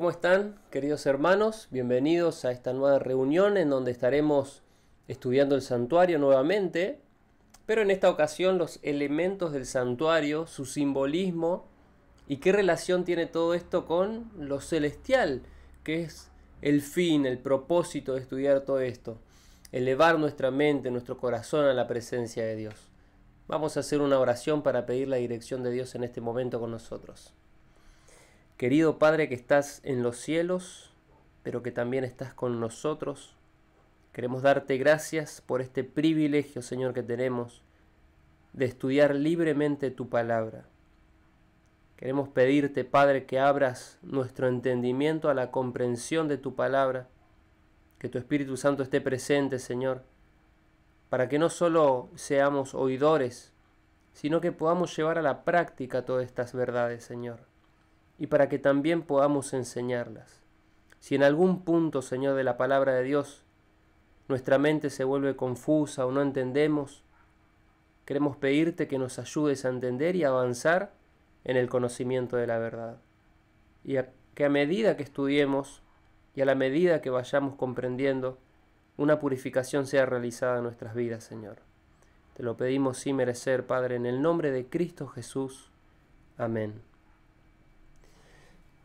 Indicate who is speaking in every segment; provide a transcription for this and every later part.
Speaker 1: ¿Cómo están, queridos hermanos? Bienvenidos a esta nueva reunión en donde estaremos estudiando el santuario nuevamente, pero en esta ocasión los elementos del santuario, su simbolismo y qué relación tiene todo esto con lo celestial, que es el fin, el propósito de estudiar todo esto, elevar nuestra mente, nuestro corazón a la presencia de Dios. Vamos a hacer una oración para pedir la dirección de Dios en este momento con nosotros. Querido Padre que estás en los cielos, pero que también estás con nosotros, queremos darte gracias por este privilegio, Señor, que tenemos de estudiar libremente tu palabra. Queremos pedirte, Padre, que abras nuestro entendimiento a la comprensión de tu palabra, que tu Espíritu Santo esté presente, Señor, para que no solo seamos oidores, sino que podamos llevar a la práctica todas estas verdades, Señor, y para que también podamos enseñarlas. Si en algún punto, Señor, de la palabra de Dios, nuestra mente se vuelve confusa o no entendemos, queremos pedirte que nos ayudes a entender y a avanzar en el conocimiento de la verdad. Y que a medida que estudiemos y a la medida que vayamos comprendiendo, una purificación sea realizada en nuestras vidas, Señor. Te lo pedimos sin merecer, Padre, en el nombre de Cristo Jesús. Amén.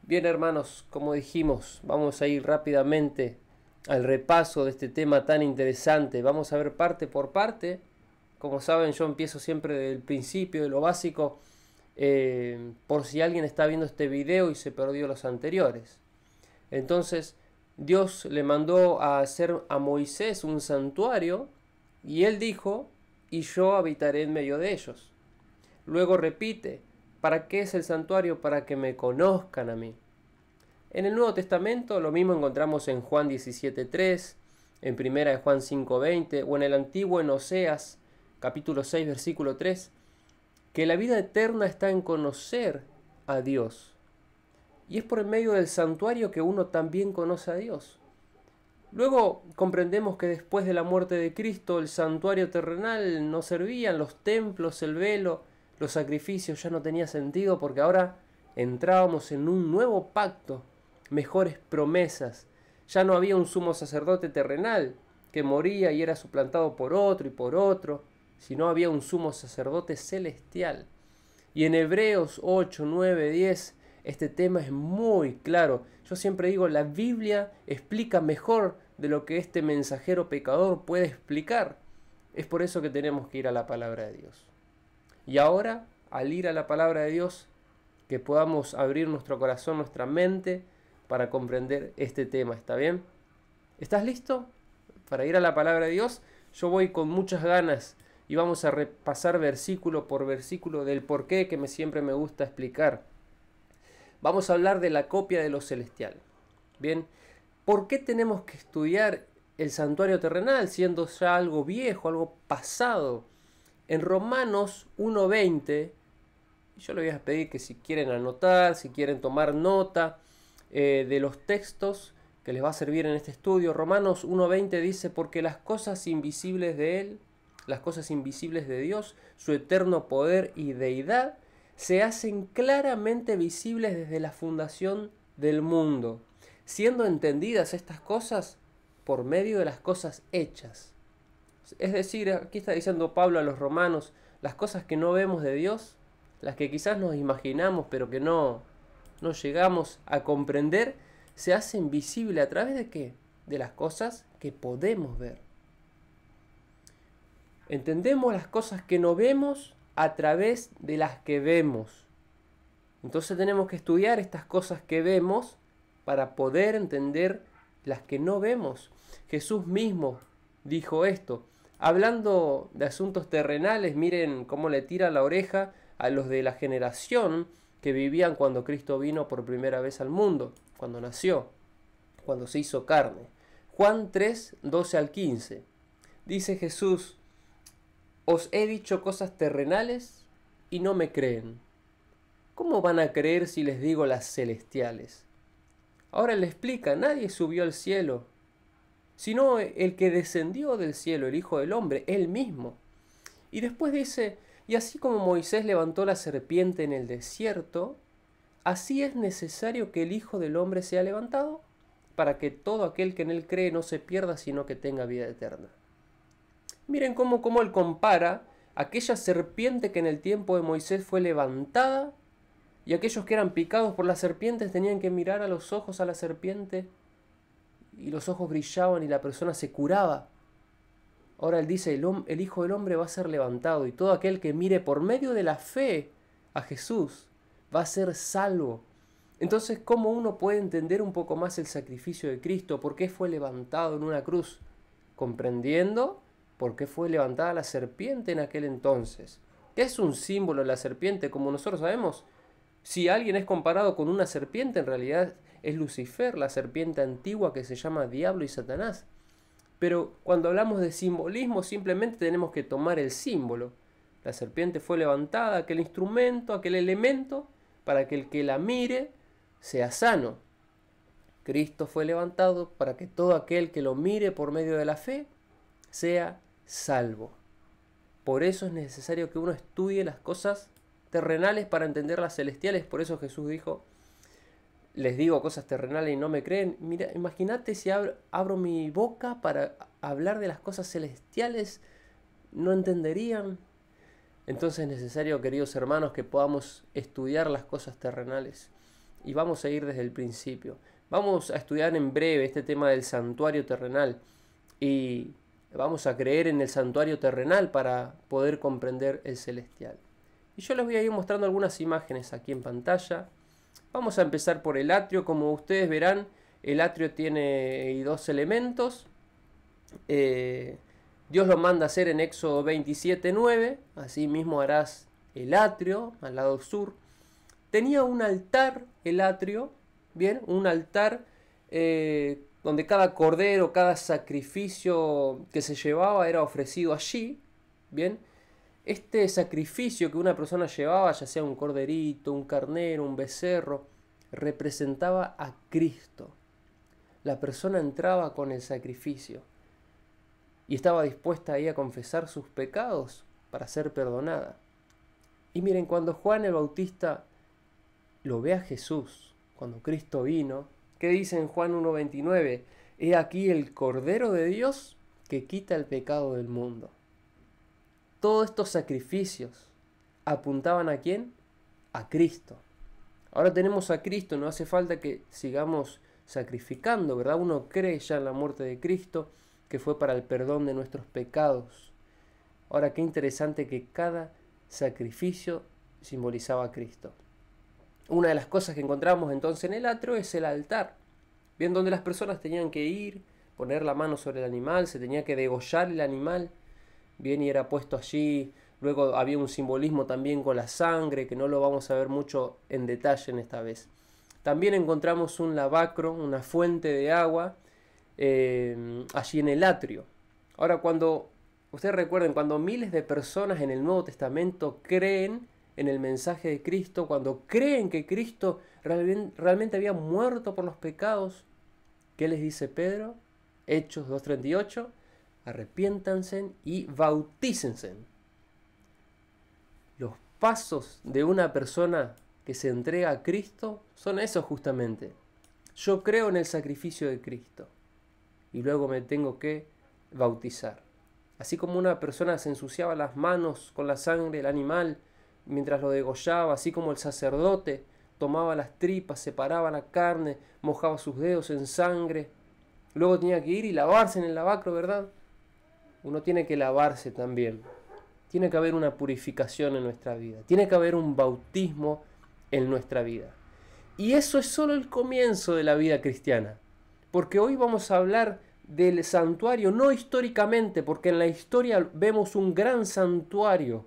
Speaker 1: Bien, hermanos, como dijimos, vamos a ir rápidamente al repaso de este tema tan interesante. Vamos a ver parte por parte. Como saben, yo empiezo siempre del principio, de lo básico, por si alguien está viendo este video y se perdió los anteriores. Entonces, Dios le mandó a hacer a Moisés un santuario y él dijo, y yo habitaré en medio de ellos. Luego repite, ¿para qué es el santuario? Para que me conozcan a mí. En el Nuevo Testamento lo mismo encontramos en Juan 17:3, en Primera de Juan 5:20 o en el Antiguo en Oseas capítulo 6 versículo 3, que la vida eterna está en conocer a Dios. Y es por el medio del santuario que uno también conoce a Dios. Luego comprendemos que después de la muerte de Cristo el santuario terrenal no servían, los templos, el velo, los sacrificios ya no tenía sentido porque ahora entrábamos en un nuevo pacto, mejores promesas. Ya no había un sumo sacerdote terrenal que moría y era suplantado por otro, sino había un sumo sacerdote celestial. Y en Hebreos 8, 9, 10 este tema es muy claro. Yo siempre digo, la Biblia explica mejor de lo que este mensajero pecador puede explicar. Es por eso que tenemos que ir a la palabra de Dios. Y ahora, al ir a la palabra de Dios, que podamos abrir nuestro corazón, nuestra mente, para comprender este tema. ¿Está bien? ¿Estás listo para ir a la palabra de Dios? Yo voy con muchas ganas y vamos a repasar versículo por versículo del porqué que siempre me gusta explicar. Vamos a hablar de la copia de lo celestial. Bien, ¿por qué tenemos que estudiar el santuario terrenal siendo ya algo viejo, algo pasado? En Romanos 1:20, yo les voy a pedir que si quieren anotar, si quieren tomar nota de los textos que les va a servir en este estudio. Romanos 1:20 dice, porque las cosas invisibles de Él, las cosas invisibles de Dios, su eterno poder y deidad, se hacen claramente visibles desde la fundación del mundo, siendo entendidas estas cosas por medio de las cosas hechas. Es decir, aquí está diciendo Pablo a los romanos, las cosas que no vemos de Dios, las que quizás nos imaginamos pero que no llegamos a comprender, se hacen visibles a través de ¿qué? De las cosas que podemos ver. Entendemos las cosas que no vemos a través de las que vemos. Entonces tenemos que estudiar estas cosas que vemos para poder entender las que no vemos. Jesús mismo dijo esto. Hablando de asuntos terrenales, miren cómo le tira la oreja a los de la generación que vivían cuando Cristo vino por primera vez al mundo, cuando nació, cuando se hizo carne. Juan 3, 12 al 15. Dice Jesús, os he dicho cosas terrenales y no me creen. ¿Cómo van a creer si les digo las celestiales? Ahora le explica, nadie subió al cielo, sino el que descendió del cielo, el Hijo del Hombre, él mismo. Y después dice, y así como Moisés levantó la serpiente en el desierto, así es necesario que el Hijo del Hombre sea levantado, para que todo aquel que en él cree no se pierda, sino que tenga vida eterna. Miren cómo él compara aquella serpiente que en el tiempo de Moisés fue levantada, y aquellos que eran picados por las serpientes tenían que mirar a los ojos a la serpiente, y los ojos brillaban y la persona se curaba. Ahora él dice, el Hijo del Hombre va a ser levantado, y todo aquel que mire por medio de la fe a Jesús va a ser salvo. Entonces, ¿cómo uno puede entender un poco más el sacrificio de Cristo? ¿Por qué fue levantado en una cruz? Comprendiendo por qué fue levantada la serpiente en aquel entonces. ¿Qué es un símbolo de la serpiente? Como nosotros sabemos, si alguien es comparado con una serpiente, en realidad es Lucifer, la serpiente antigua que se llama Diablo y Satanás. Pero cuando hablamos de simbolismo, simplemente tenemos que tomar el símbolo. La serpiente fue levantada, aquel instrumento, aquel elemento, para que el que la mire sea sano. Cristo fue levantado para que todo aquel que lo mire por medio de la fe sea salvo. Por eso es necesario que uno estudie las cosas terrenales para entender las celestiales. Por eso Jesús dijo, les digo cosas terrenales y no me creen. Mira, imagínate si abro mi boca para hablar de las cosas celestiales, no entenderían. Entonces es necesario, queridos hermanos, que podamos estudiar las cosas terrenales. Y vamos a ir desde el principio. Vamos a estudiar en breve este tema del santuario terrenal. Y vamos a creer en el santuario terrenal para poder comprender el celestial. Y yo les voy a ir mostrando algunas imágenes aquí en pantalla. Vamos a empezar por el atrio. Como ustedes verán, el atrio tiene dos elementos. Dios lo manda a hacer en Éxodo 27:9. Así mismo harás el atrio al lado sur. Tenía un altar el atrio, bien, un altar donde cada cordero, cada sacrificio que se llevaba era ofrecido allí, bien. Este sacrificio que una persona llevaba, ya sea un corderito, un carnero, un becerro, representaba a Cristo. La persona entraba con el sacrificio y estaba dispuesta ahí a confesar sus pecados para ser perdonada. Y miren, cuando Juan el Bautista lo ve a Jesús, cuando Cristo vino, ¿qué dice en Juan 1:29? He aquí el Cordero de Dios que quita el pecado del mundo. Todos estos sacrificios apuntaban ¿a quién? A Cristo. Ahora tenemos a Cristo, no hace falta que sigamos sacrificando, ¿verdad? Uno cree ya en la muerte de Cristo, que fue para el perdón de nuestros pecados. Ahora qué interesante que cada sacrificio simbolizaba a Cristo. Una de las cosas que encontramos entonces en el atrio es el altar, bien, donde las personas tenían que ir, poner la mano sobre el animal, se tenía que degollar el animal, bien, y era puesto allí. Luego había un simbolismo también con la sangre, que no lo vamos a ver mucho en detalle en esta vez. También encontramos un lavacro, una fuente de agua, allí en el atrio. Ahora, cuando ustedes recuerden, cuando miles de personas en el Nuevo Testamento creen en el mensaje de Cristo, cuando creen que Cristo realmente había muerto por los pecados, ¿qué les dice Pedro? Hechos 2:38, arrepiéntanse y bautícense. Los pasos de una persona que se entrega a Cristo son esos justamente. Yo creo en el sacrificio de Cristo y luego me tengo que bautizar. Así como una persona se ensuciaba las manos con la sangre del animal mientras lo degollaba, así como el sacerdote tomaba las tripas, separaba la carne, mojaba sus dedos en sangre, luego tenía que ir y lavarse en el lavacro, ¿verdad? Uno tiene que lavarse también. Tiene que haber una purificación en nuestra vida. Tiene que haber un bautismo en nuestra vida. Y eso es solo el comienzo de la vida cristiana. Porque hoy vamos a hablar del santuario, no históricamente, porque en la historia vemos un gran santuario.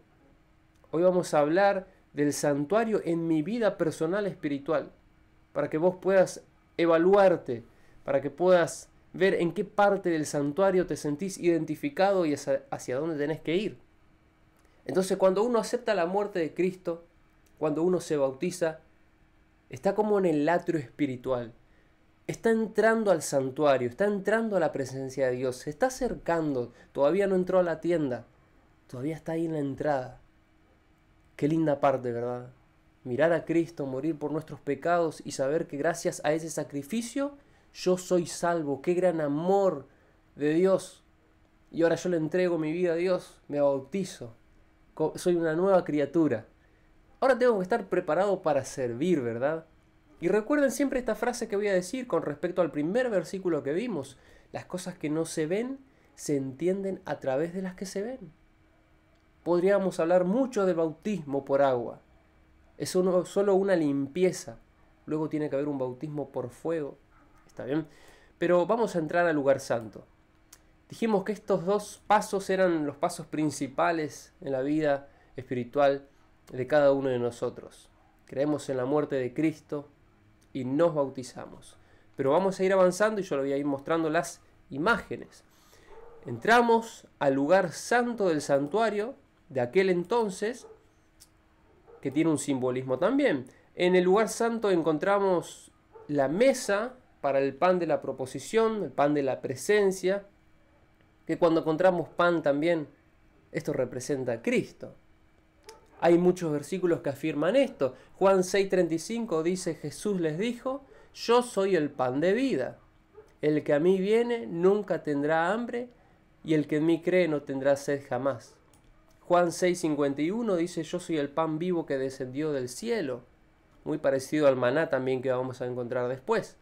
Speaker 1: Hoy vamos a hablar del santuario en mi vida personal espiritual, para que vos puedas evaluarte, para que puedas ver en qué parte del santuario te sentís identificado y hacia dónde tenés que ir. Entonces, cuando uno acepta la muerte de Cristo, cuando uno se bautiza, está como en el atrio espiritual. Está entrando al santuario, está entrando a la presencia de Dios, se está acercando, todavía no entró a la tienda, todavía está ahí en la entrada. Qué linda parte, ¿verdad? mirar a Cristo morir por nuestros pecados y saber que gracias a ese sacrificio yo soy salvo. Qué gran amor de Dios. Y ahora yo le entrego mi vida a Dios, me bautizo, soy una nueva criatura. Ahora tengo que estar preparado para servir, ¿verdad? Y recuerden siempre esta frase que voy a decir con respecto al primer versículo que vimos. Las cosas que no se ven se entienden a través de las que se ven. Podríamos hablar mucho del bautismo por agua. Es solo una limpieza. Luego tiene que haber un bautismo por fuego. ¿Está bien? Pero vamos a entrar al lugar santo. Dijimos que estos dos pasos eran los pasos principales en la vida espiritual de cada uno de nosotros. Creemos en la muerte de Cristo y nos bautizamos. Pero vamos a ir avanzando y yo lo voy a ir mostrando las imágenes. Entramos al lugar santo del santuario de aquel entonces, que tiene un simbolismo también. En el lugar santo encontramos la mesa para el pan de la proposición, el pan de la presencia, que cuando encontramos pan también, esto representa a Cristo. Hay muchos versículos que afirman esto. Juan 6:35 dice: Jesús les dijo, yo soy el pan de vida. El que a mí viene nunca tendrá hambre, y el que en mí cree no tendrá sed jamás. Juan 6:51 dice: yo soy el pan vivo que descendió del cielo. Muy parecido al maná también que vamos a encontrar después.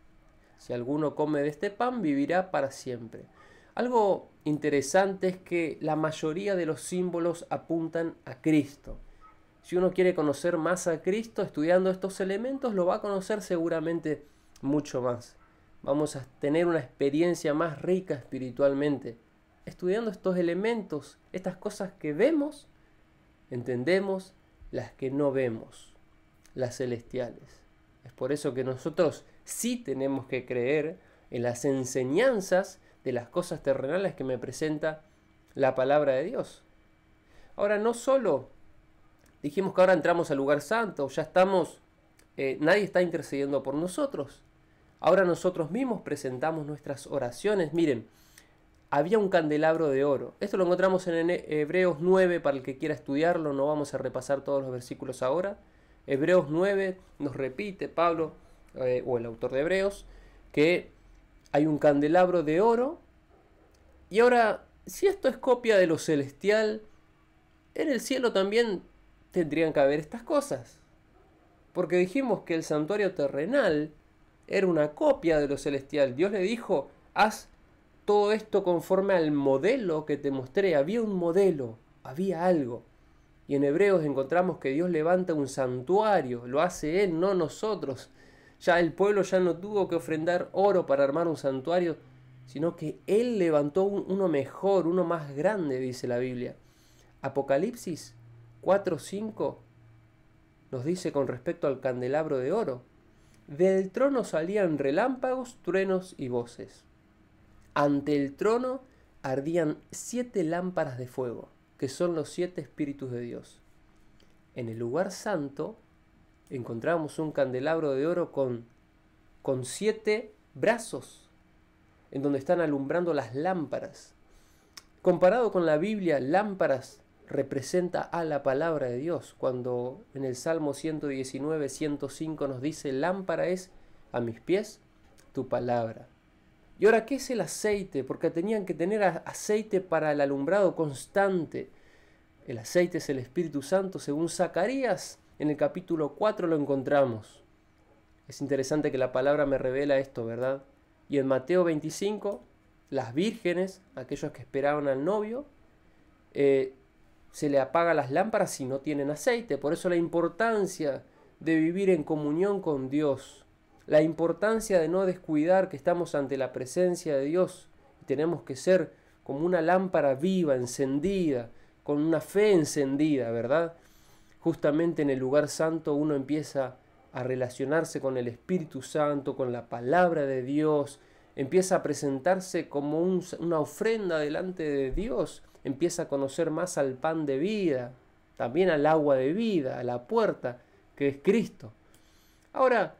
Speaker 1: Si alguno come de este pan, vivirá para siempre. Algo interesante es que la mayoría de los símbolos apuntan a Cristo. Si uno quiere conocer más a Cristo, estudiando estos elementos, lo va a conocer seguramente mucho más. Vamos a tener una experiencia más rica espiritualmente, estudiando estos elementos, estas cosas que vemos, entendemos, las que no vemos, las celestiales. Es por eso que nosotros sí tenemos que creer en las enseñanzas de las cosas terrenales que me presenta la palabra de Dios. Ahora, no solo dijimos que ahora entramos al lugar santo, ya estamos, nadie está intercediendo por nosotros. Ahora nosotros mismos presentamos nuestras oraciones. Miren, había un candelabro de oro. Esto lo encontramos en Hebreos 9, para el que quiera estudiarlo. No vamos a repasar todos los versículos ahora. Hebreos 9 nos repite Pablo, o el autor de Hebreos, que hay un candelabro de oro. Y ahora, si esto es copia de lo celestial, en el cielo también tendrían que haber estas cosas. Porque dijimos que el santuario terrenal era una copia de lo celestial. Dios le dijo: haz todo esto conforme al modelo que te mostré. Había un modelo, había algo. Y en Hebreos encontramos que Dios levanta un santuario, lo hace Él, no nosotros. Ya el pueblo ya no tuvo que ofrendar oro para armar un santuario, sino que Él levantó uno mejor, uno más grande, dice la Biblia. Apocalipsis 4:5 nos dice con respecto al candelabro de oro: del trono salían relámpagos, truenos y voces. Ante el trono ardían 7 lámparas de fuego, que son los 7 espíritus de Dios. En el lugar santo encontramos un candelabro de oro con 7 brazos, en donde están alumbrando las lámparas. Comparado con la Biblia, lámparas representa a la palabra de Dios, cuando en el Salmo 119, 105 nos dice: lámpara es a mis pies tu palabra. Y ahora, ¿qué es el aceite? Porque tenían que tener aceite para el alumbrado constante. El aceite es el Espíritu Santo, según Zacarías, en el capítulo 4 lo encontramos. Es interesante que la palabra me revela esto, ¿verdad? Y en Mateo 25, las vírgenes, aquellos que esperaban al novio, se le apagan las lámparas si no tienen aceite. Por eso la importancia de vivir en comunión con Dios. La importancia de no descuidar que estamos ante la presencia de Dios. Tenemos que ser como una lámpara viva, encendida, con una fe encendida, ¿verdad? Justamente en el lugar santo uno empieza a relacionarse con el Espíritu Santo, con la palabra de Dios, empieza a presentarse como una ofrenda delante de Dios, empieza a conocer más al pan de vida, también al agua de vida, a la puerta, que es Cristo. Ahora,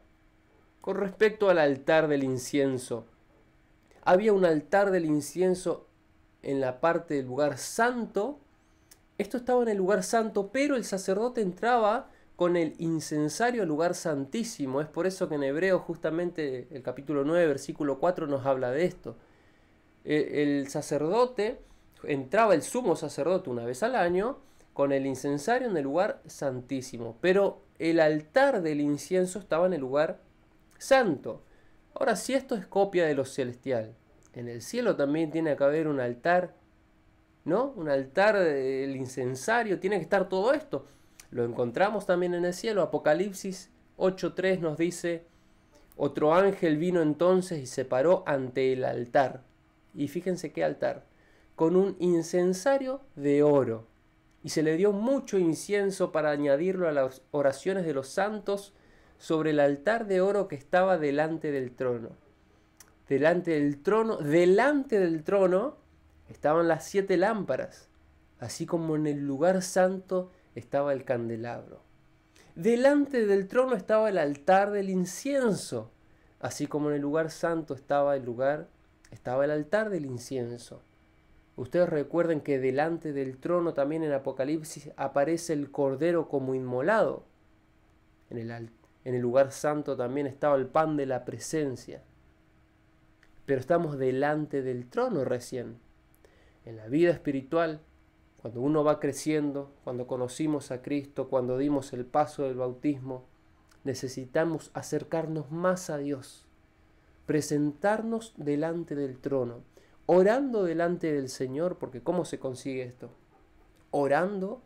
Speaker 1: con respecto al altar del incienso, había un altar del incienso en la parte del lugar santo. Esto estaba en el lugar santo, pero el sacerdote entraba con el incensario al lugar santísimo. Es por eso que en Hebreos justamente el capítulo 9, versículo 4 nos habla de esto. El sacerdote, entraba el sumo sacerdote una vez al año con el incensario en el lugar santísimo, pero el altar del incienso estaba en el lugar santo. Ahora, si esto es copia de lo celestial, en el cielo también tiene que haber un altar, ¿no? Un altar del incensario, tiene que estar todo esto. Lo encontramos también en el cielo. Apocalipsis 8:3 nos dice: otro ángel vino entonces y se paró ante el altar. Y fíjense qué altar, con un incensario de oro. Y se le dio mucho incienso para añadirlo a las oraciones de los santos sobre el altar de oro que estaba delante del trono. Delante del trono estaban las 7 lámparas, así como en el lugar santo estaba el candelabro. Delante del trono estaba el altar del incienso, así como en el lugar santo estaba el altar del incienso. Ustedes recuerden que delante del trono también en Apocalipsis aparece el Cordero como inmolado. En el lugar santo también estaba el pan de la presencia. Pero estamos delante del trono recién. En la vida espiritual, cuando uno va creciendo, cuando conocimos a Cristo, cuando dimos el paso del bautismo, necesitamos acercarnos más a Dios, presentarnos delante del trono, orando delante del Señor, porque ¿cómo se consigue esto? Orando,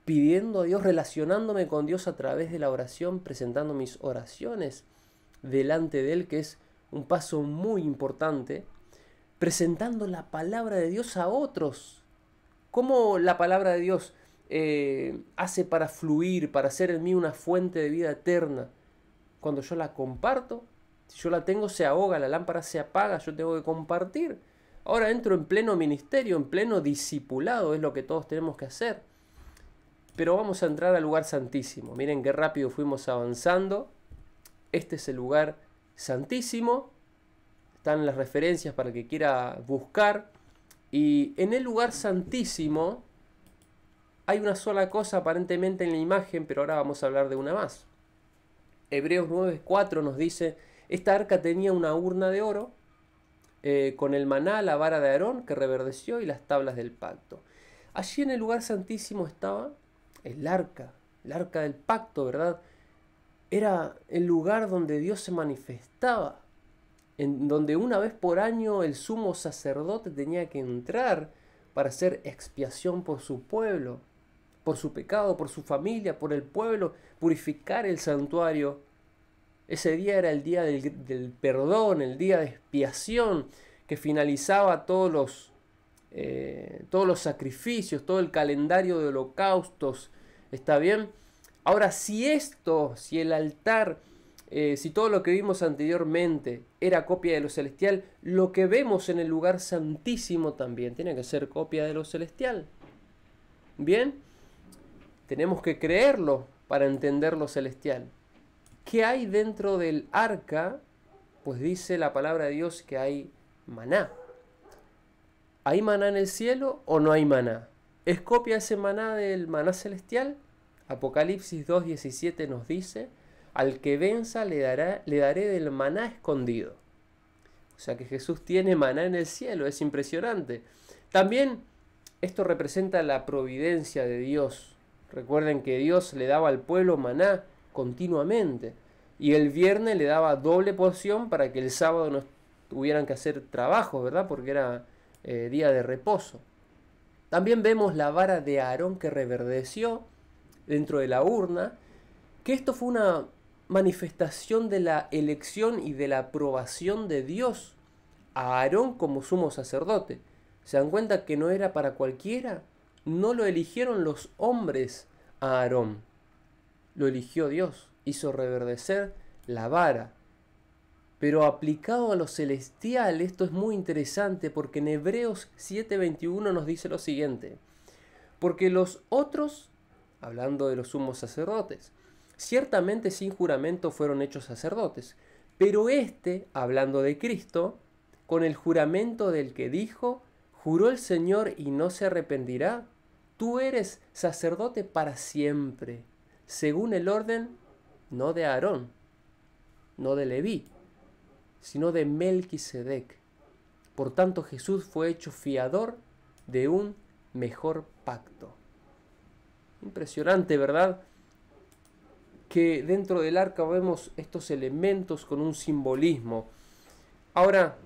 Speaker 1: pidiendo a Dios, relacionándome con Dios a través de la oración, presentando mis oraciones delante de Él, que es un paso muy importante, presentando la palabra de Dios a otros. ¿Cómo la palabra de Dios hace para fluir, para hacer en mí una fuente de vida eterna? Cuando yo la comparto, si yo la tengo, se ahoga, la lámpara se apaga, yo tengo que compartir. Ahora entro en pleno ministerio, en pleno discipulado, es lo que todos tenemos que hacer. Pero vamos a entrar al lugar santísimo. Miren qué rápido fuimos avanzando. Este es el lugar santísimo. Están las referencias para el que quiera buscar. Y en el lugar santísimo hay una sola cosa aparentemente en la imagen, pero ahora vamos a hablar de una más. Hebreos 9:4 nos dice: esta arca tenía una urna de oro con el maná, la vara de Aarón que reverdeció y las tablas del pacto. Allí en el lugar santísimo estaba el arca del pacto, ¿verdad? Era el lugar donde Dios se manifestaba, en donde una vez por año el sumo sacerdote tenía que entrar para hacer expiación por su pueblo, por su pecado, por su familia, por el pueblo, purificar el santuario. Ese día era el día del perdón, el día de expiación, que finalizaba todos los sacrificios, todo el calendario de holocaustos. ¿Está bien? Ahora, si el altar, si todo lo que vimos anteriormente era copia de lo celestial, lo que vemos en el lugar santísimo también tiene que ser copia de lo celestial. ¿Bien? Tenemos que creerlo para entender lo celestial. ¿Qué hay dentro del arca? Pues dice la palabra de Dios que hay maná. ¿Hay maná en el cielo o no hay maná? ¿Es copia ese maná del maná celestial? Apocalipsis 2:17 nos dice: al que venza le daré del maná escondido. O sea que Jesús tiene maná en el cielo, es impresionante. También esto representa la providencia de Dios. Recuerden que Dios le daba al pueblo maná continuamente, y el viernes le daba doble porción para que el sábado no tuvieran que hacer trabajo, ¿verdad? Porque era día de reposo. También vemos la vara de Aarón que reverdeció dentro de la urna, que esto fue una manifestación de la elección y de la aprobación de Dios a Aarón como sumo sacerdote. ¿Se dan cuenta que no era para cualquiera? No lo eligieron los hombres a Aarón, lo eligió Dios, hizo reverdecer la vara. Pero aplicado a lo celestial, esto es muy interesante, porque en Hebreos 7:21 nos dice lo siguiente: porque los otros, hablando de los sumos sacerdotes, ciertamente sin juramento fueron hechos sacerdotes, pero este, hablando de Cristo, con el juramento del que dijo: juró el Señor y no se arrepentirá, tú eres sacerdote para siempre, según el orden no de Aarón, no de Leví, sino de Melquisedec. Por tanto, Jesús fue hecho fiador de un mejor pacto. Impresionante, ¿verdad? Que dentro del arca vemos estos elementos con un simbolismo. Ahora,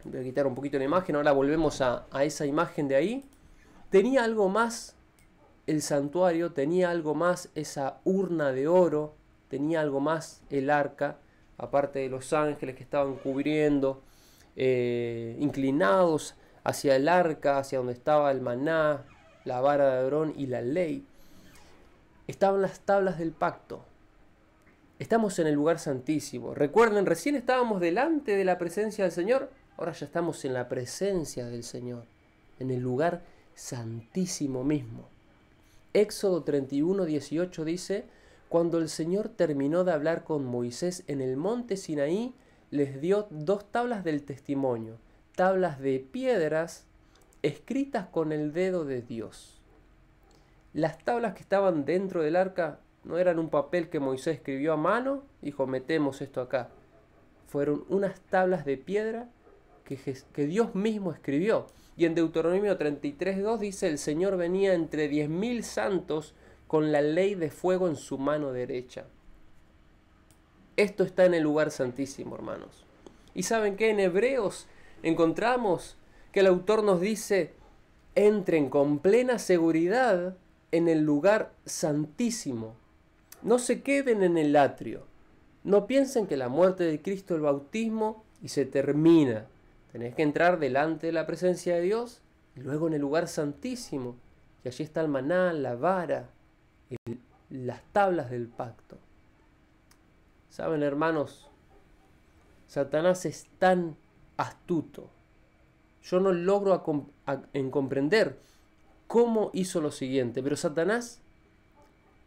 Speaker 1: voy a quitar un poquito la imagen, ahora volvemos a esa imagen de ahí. Tenía algo más el santuario, tenía algo más esa urna de oro, tenía algo más el arca, aparte de los ángeles que estaban cubriendo, inclinados hacia el arca, hacia donde estaba el maná, la vara de Aarón y la ley. Estaban las tablas del pacto. Estamos en el lugar santísimo. Recuerden, recién estábamos delante de la presencia del Señor. Ahora ya estamos en la presencia del Señor, en el lugar santísimo mismo. Éxodo 31:18 dice: cuando el Señor terminó de hablar con Moisés en el monte Sinaí, les dio 2 tablas del testimonio, tablas de piedras escritas con el dedo de Dios. Las tablas que estaban dentro del arca no eran un papel que Moisés escribió a mano, dijo, metemos esto acá. Fueron unas tablas de piedra que Dios mismo escribió. Y en Deuteronomio 33:2 dice, el Señor venía entre 10.000 santos con la ley de fuego en su mano derecha. Esto está en el lugar santísimo, hermanos. ¿Y saben qué? En Hebreos encontramos que el autor nos dice, entren con plena seguridad en el lugar santísimo. No se queden en el atrio. No piensen que la muerte de Cristo es el bautismo y se termina. Tenés que entrar delante de la presencia de Dios y luego en el lugar santísimo. Y allí está el maná, la vara, las tablas del pacto. Saben, hermanos, Satanás es tan astuto. Yo no logro comprender cómo hizo lo siguiente, pero Satanás,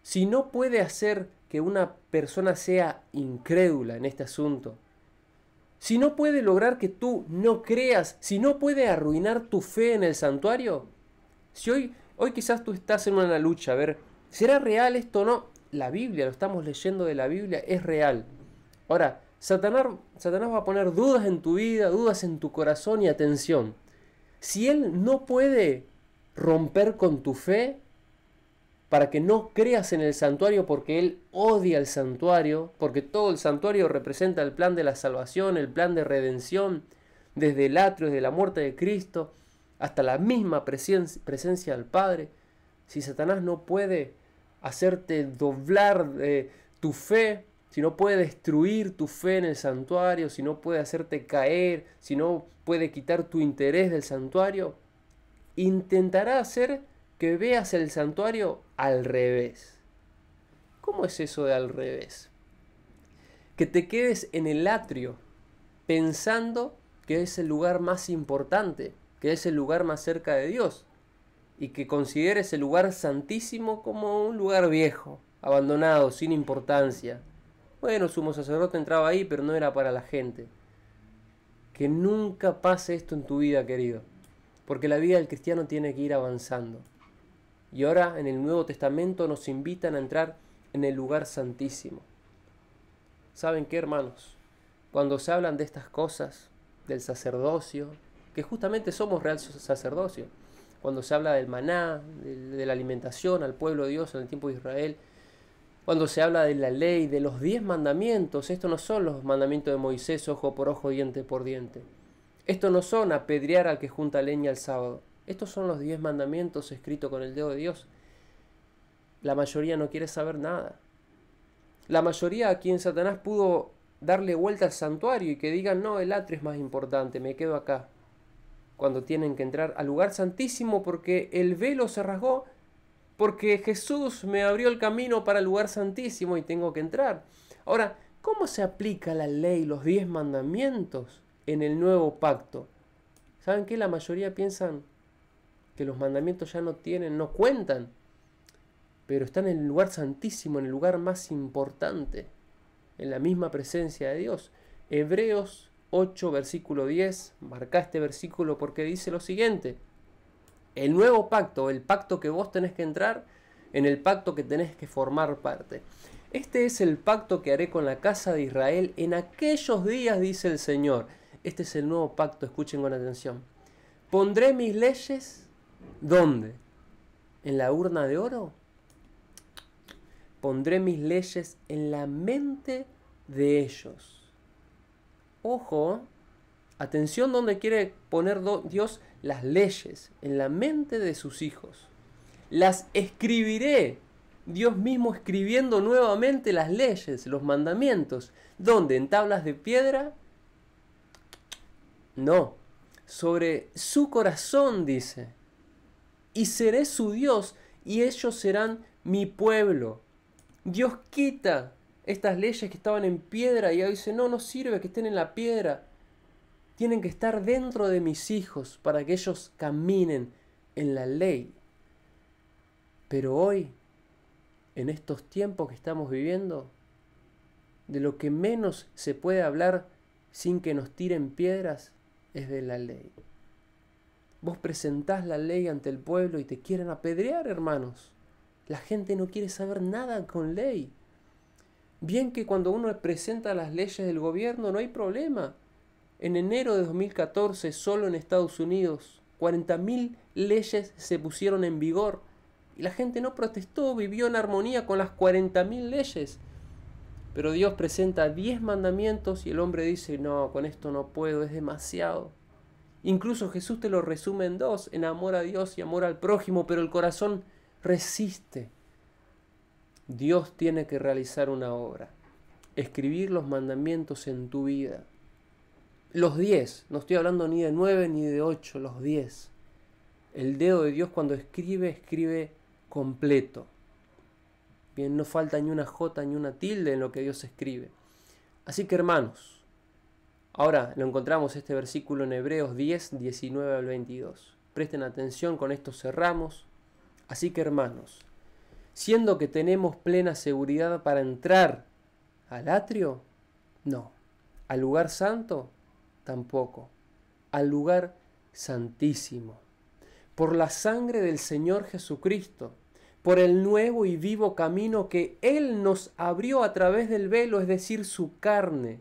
Speaker 1: si no puede hacer que una persona sea incrédula en este asunto, si no puede lograr que tú no creas, si no puede arruinar tu fe en el santuario, si hoy quizás tú estás en una lucha, a ver, ¿será real esto o no? La Biblia, lo estamos leyendo de la Biblia, es real. Ahora, Satanás va a poner dudas en tu vida, dudas en tu corazón y atención. Si él no puede romper con tu fe, para que no creas en el santuario porque él odia el santuario, porque todo el santuario representa el plan de la salvación, el plan de redención, desde el atrio, desde la muerte de Cristo, hasta la misma presencia del Padre. Si Satanás no puede hacerte doblar tu fe, si no puede destruir tu fe en el santuario, si no puede hacerte caer, si no puede quitar tu interés del santuario, intentará hacer que veas el santuario al revés. ¿Cómo es eso de al revés? Que te quedes en el atrio pensando que es el lugar más importante, que es el lugar más cerca de Dios, y que consideres el lugar santísimo como un lugar viejo, abandonado, sin importancia. Bueno, sumo sacerdote entraba ahí, pero no era para la gente. Que nunca pase esto en tu vida, querido, porque la vida del cristiano tiene que ir avanzando. Y ahora en el Nuevo Testamento nos invitan a entrar en el lugar santísimo. ¿Saben qué, hermanos? Cuando se hablan de estas cosas, del sacerdocio, que justamente somos real sacerdocio, cuando se habla del maná, de la alimentación al pueblo de Dios en el tiempo de Israel, cuando se habla de la ley, de los 10 mandamientos, estos no son los mandamientos de Moisés, ojo por ojo, diente por diente. Estos no son apedrear al que junta leña el sábado. Estos son los 10 mandamientos escritos con el dedo de Dios. La mayoría no quiere saber nada. La mayoría a quien Satanás pudo darle vuelta al santuario y que digan, no, el atrio es más importante, me quedo acá. Cuando tienen que entrar al lugar santísimo porque el velo se rasgó, porque Jesús me abrió el camino para el lugar santísimo y tengo que entrar. Ahora, ¿cómo se aplica la ley, los 10 mandamientos en el nuevo pacto? ¿Saben qué? La mayoría piensan que los mandamientos ya no cuentan, pero están en el lugar santísimo, en el lugar más importante, en la misma presencia de Dios. Hebreos 8, versículo 10, marca este versículo porque dice lo siguiente: el nuevo pacto, el pacto que vos tenés que entrar, en el pacto que tenés que formar parte. Este es el pacto que haré con la casa de Israel en aquellos días, dice el Señor. Este es el nuevo pacto, escuchen con atención. Pondré mis leyes, ¿dónde? ¿En la urna de oro? Pondré mis leyes en la mente de ellos. Ojo, atención donde quiere poner Dios las leyes, en la mente de sus hijos. Las escribiré, Dios mismo escribiendo nuevamente las leyes, los mandamientos. ¿Dónde? ¿En tablas de piedra? No, sobre su corazón, dice. Y seré su Dios, y ellos serán mi pueblo. Dios quita estas leyes que estaban en piedra y ahí dice, no, no sirve que estén en la piedra. Tienen que estar dentro de mis hijos para que ellos caminen en la ley. Pero hoy, en estos tiempos que estamos viviendo, de lo que menos se puede hablar sin que nos tiren piedras es de la ley. Vos presentás la ley ante el pueblo y te quieren apedrear, hermanos. La gente no quiere saber nada con ley. Bien que cuando uno presenta las leyes del gobierno no hay problema. En enero de 2014, solo en Estados Unidos, 40.000 leyes se pusieron en vigor. Y la gente no protestó, vivió en armonía con las 40.000 leyes. Pero Dios presenta 10 mandamientos y el hombre dice, no, con esto no puedo, es demasiado. Incluso Jesús te lo resume en 2, en amor a Dios y amor al prójimo, pero el corazón resiste. Dios tiene que realizar una obra, escribir los mandamientos en tu vida. Los 10, no estoy hablando ni de 9 ni de 8, los 10. El dedo de Dios cuando escribe, escribe completo. Bien, no falta ni una jota ni una tilde en lo que Dios escribe. Así que hermanos, ahora lo encontramos este versículo en Hebreos 10, 19 al 22. Presten atención, con esto cerramos. Así que hermanos, siendo que tenemos plena seguridad para entrar al atrio, no. Al lugar santo, tampoco. Al lugar santísimo. Por la sangre del Señor Jesucristo, por el nuevo y vivo camino que Él nos abrió a través del velo, es decir, su carne,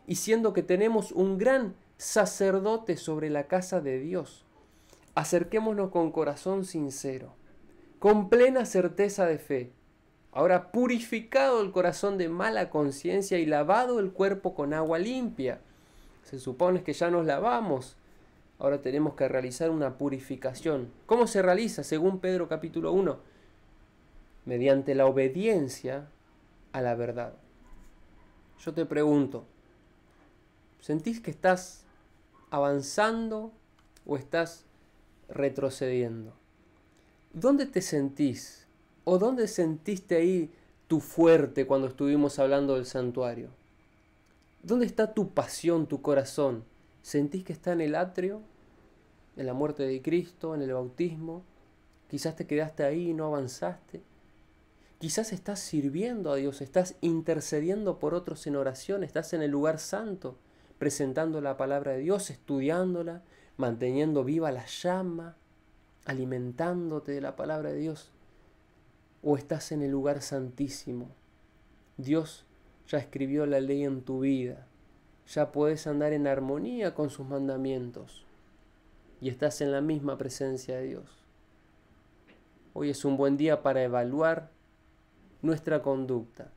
Speaker 1: y siendo que tenemos un gran sacerdote sobre la casa de Dios, acerquémonos con corazón sincero, con plena certeza de fe, ahora purificado el corazón de mala conciencia y lavado el cuerpo con agua limpia. Se supone que ya nos lavamos, ahora tenemos que realizar una purificación. ¿Cómo se realiza? Según Pedro capítulo 1, mediante la obediencia a la verdad. Yo te pregunto, ¿sentís que estás avanzando o estás retrocediendo? ¿Dónde te sentís? ¿O dónde sentiste ahí tu fuerte cuando estuvimos hablando del santuario? ¿Dónde está tu pasión, tu corazón? ¿Sentís que está en el atrio? ¿En la muerte de Cristo? ¿En el bautismo? Quizás te quedaste ahí y no avanzaste. Quizás estás sirviendo a Dios, estás intercediendo por otros en oración, estás en el lugar santo, presentando la palabra de Dios, estudiándola, manteniendo viva la llama, alimentándote de la palabra de Dios. O estás en el lugar santísimo. Dios ya escribió la ley en tu vida, ya puedes andar en armonía con sus mandamientos y estás en la misma presencia de Dios. Hoy es un buen día para evaluar nuestra conducta,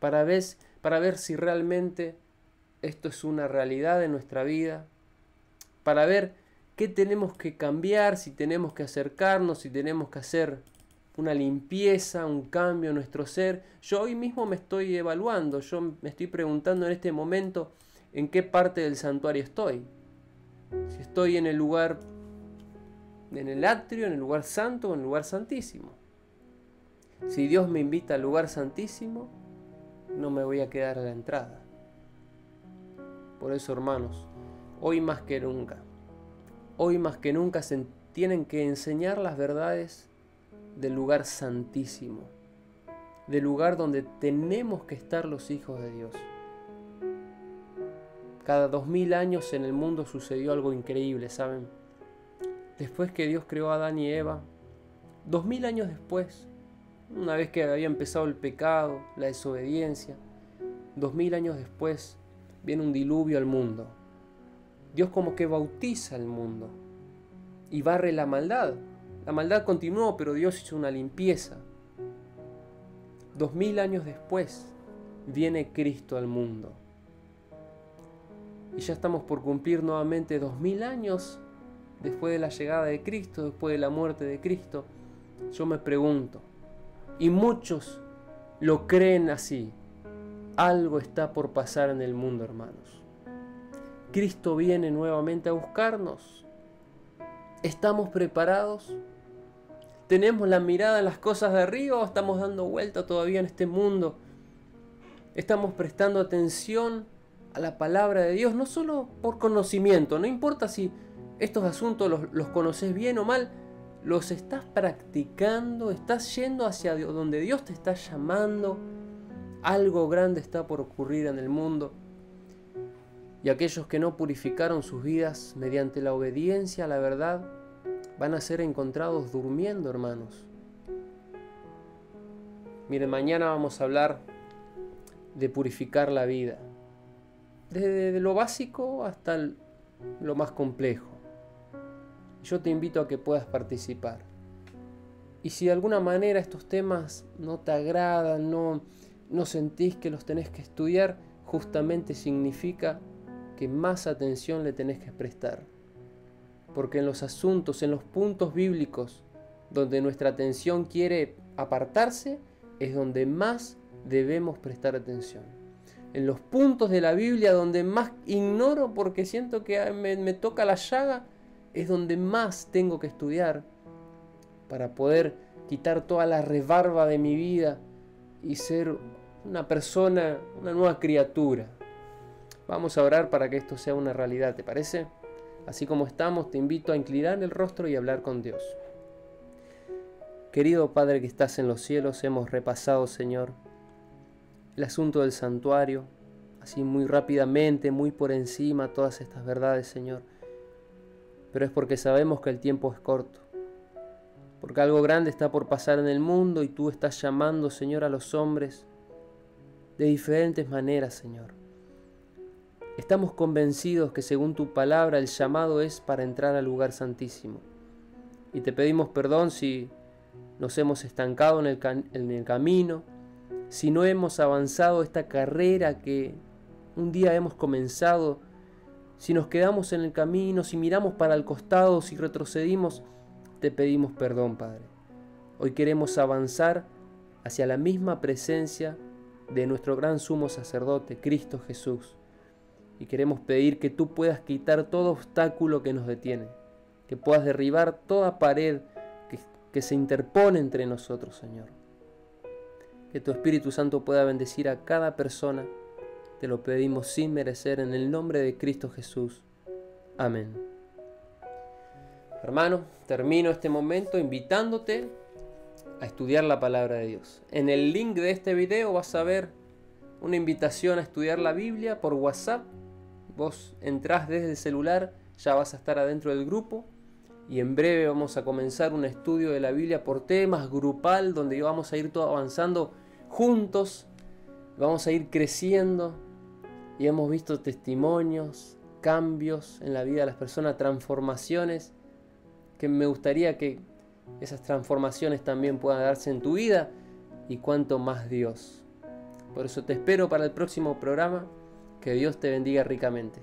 Speaker 1: para ver si realmente esto es una realidad en nuestra vida, para ver qué tenemos que cambiar, si tenemos que acercarnos, si tenemos que hacer una limpieza, un cambio en nuestro ser. Yo hoy mismo me estoy evaluando, yo me estoy preguntando en este momento en qué parte del santuario estoy. Si estoy en el lugar, en el atrio, en el lugar santo o en el lugar santísimo. Si Dios me invita al lugar santísimo, no me voy a quedar a la entrada. Por eso, hermanos, hoy más que nunca se tienen que enseñar las verdades del lugar santísimo, del lugar donde tenemos que estar los hijos de Dios. Cada 2000 años en el mundo sucedió algo increíble, ¿saben? Después que Dios creó a Adán y Eva, 2000 años después, una vez que había empezado el pecado, la desobediencia, 2000 años después viene un diluvio al mundo. Dios como que bautiza al mundo y barre la maldad. La maldad continuó, pero Dios hizo una limpieza. 2000 años después viene Cristo al mundo. Y ya estamos por cumplir nuevamente 2000 años después de la llegada de Cristo, después de la muerte de Cristo. Yo me pregunto, y muchos lo creen así, algo está por pasar en el mundo, hermanos. Cristo viene nuevamente a buscarnos. ¿Estamos preparados? ¿Tenemos la mirada en las cosas de arriba o estamos dando vuelta todavía en este mundo? ¿Estamos prestando atención a la palabra de Dios? No solo por conocimiento, no importa si estos asuntos los conoces bien o mal, los estás practicando, estás yendo hacia donde Dios te está llamando. Algo grande está por ocurrir en el mundo. Y aquellos que no purificaron sus vidas mediante la obediencia a la verdad van a ser encontrados durmiendo, hermanos. Miren, mañana vamos a hablar de purificar la vida, desde lo básico hasta lo más complejo. Yo te invito a que puedas participar. Y si de alguna manera estos temas no te agradan, no sentís que los tenés que estudiar, justamente significa que más atención le tenés que prestar. Porque en los asuntos, en los puntos bíblicos donde nuestra atención quiere apartarse, es donde más debemos prestar atención. En los puntos de la Biblia donde más ignoro porque siento que me toca la llaga, es donde más tengo que estudiar para poder quitar toda la rebarba de mi vida y ser una persona, una nueva criatura. Vamos a orar para que esto sea una realidad, ¿te parece? Así como estamos, te invito a inclinar el rostro y hablar con Dios. Querido Padre que estás en los cielos, hemos repasado, Señor, el asunto del santuario, así muy rápidamente, muy por encima, todas estas verdades, Señor. Pero es porque sabemos que el tiempo es corto, porque algo grande está por pasar en el mundo y tú estás llamando, Señor, a los hombres de diferentes maneras, Señor. Estamos convencidos que según tu palabra el llamado es para entrar al lugar santísimo. Y te pedimos perdón si nos hemos estancado en el camino, si no hemos avanzado esta carrera que un día hemos comenzado, si nos quedamos en el camino, si miramos para el costado, si retrocedimos, te pedimos perdón, Padre. Hoy queremos avanzar hacia la misma presencia de nuestro gran sumo sacerdote, Cristo Jesús. Y queremos pedir que tú puedas quitar todo obstáculo que nos detiene, que puedas derribar toda pared que se interpone entre nosotros, Señor. Que tu Espíritu Santo pueda bendecir a cada persona. Te lo pedimos sin merecer, en el nombre de Cristo Jesús. Amén. Hermano, termino este momento invitándote a estudiar la palabra de Dios. En el link de este video vas a ver una invitación a estudiar la Biblia por WhatsApp. Vos entrás desde el celular, ya vas a estar adentro del grupo y en breve vamos a comenzar un estudio de la Biblia por temas grupal donde vamos a ir todos avanzando juntos, vamos a ir creciendo y hemos visto testimonios, cambios en la vida de las personas, transformaciones que me gustaría que esas transformaciones también puedan darse en tu vida y cuanto más Dios. Por eso te espero para el próximo programa. Que Dios te bendiga ricamente.